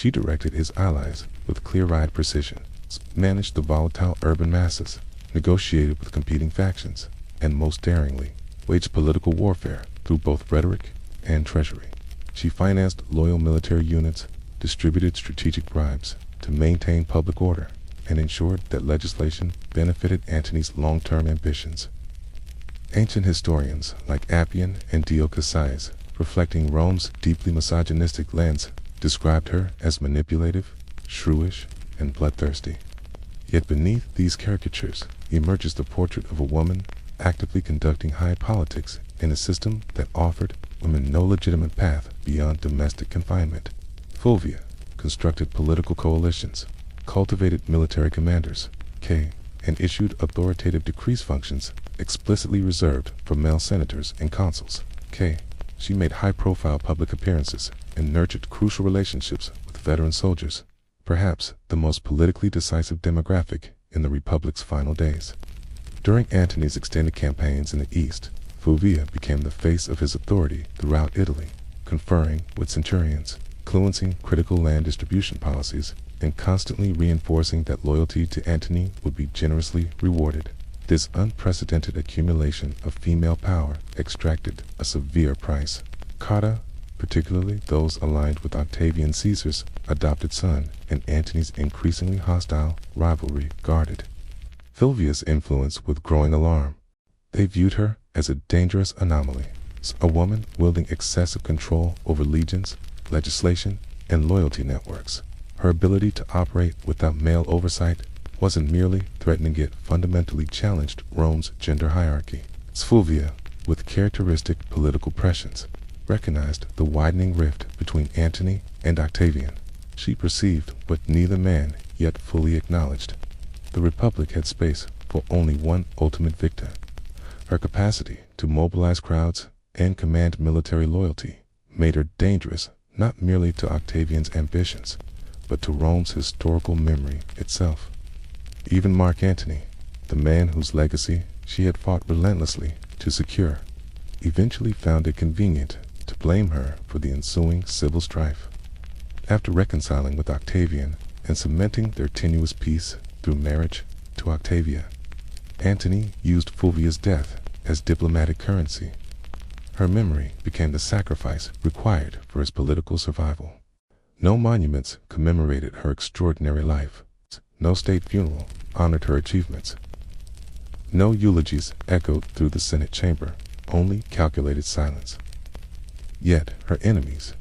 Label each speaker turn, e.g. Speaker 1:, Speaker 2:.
Speaker 1: She directed his allies with clear-eyed precision, managed the volatile urban masses, negotiated with competing factions, and most daringly, waged political warfare through both rhetoric and treasury. She financed loyal military units, distributed strategic bribes to maintain public order, and ensured that legislation benefited Antony's long-term ambitions. Ancient historians like Appian and Dio Cassius, reflecting Rome's deeply misogynistic lens, described her as manipulative, shrewish, and bloodthirsty. Yet beneath these caricatures emerges the portrait of a woman actively conducting high politics in a system that offered women no legitimate path beyond domestic confinement. Fulvia constructed political coalitions, cultivated military commanders, and issued authoritative decrees functions explicitly reserved for male senators and consuls. She made high-profile public appearances and nurtured crucial relationships with veteran soldiers, perhaps the most politically decisive demographic in the Republic's final days. During Antony's extended campaigns in the East, Fulvia became the face of his authority throughout Italy, conferring with centurions, influencing critical land distribution policies, and constantly reinforcing that loyalty to Antony would be generously rewarded. This unprecedented accumulation of female power extracted a severe price. Cotta, particularly those aligned with Octavian Caesar's adopted son and Antony's increasingly hostile rivalry, guarded Fulvia's influence with growing alarm. They viewed her as a dangerous anomaly, a woman wielding excessive control over legions, legislation, and loyalty networks. Her ability to operate without male oversight wasn't merely threatening, it fundamentally challenged Rome's gender hierarchy. Fulvia, with characteristic political prescience, recognized the widening rift between Antony and Octavian. She perceived what neither man yet fully acknowledged. The Republic had space for only one ultimate victor. Her capacity to mobilize crowds and command military loyalty made her dangerous not merely to Octavian's ambitions, but to Rome's historical memory itself. Even Mark Antony, the man whose legacy she had fought relentlessly to secure, eventually found it convenient to blame her for the ensuing civil strife. After reconciling with Octavian and cementing their tenuous peace through marriage to Octavia, Antony used Fulvia's death as diplomatic currency. Her memory became the sacrifice required for his political survival. No monuments commemorated her extraordinary life. No state funeral honored her achievements. No eulogies echoed through the Senate chamber, only calculated silence. Yet her enemies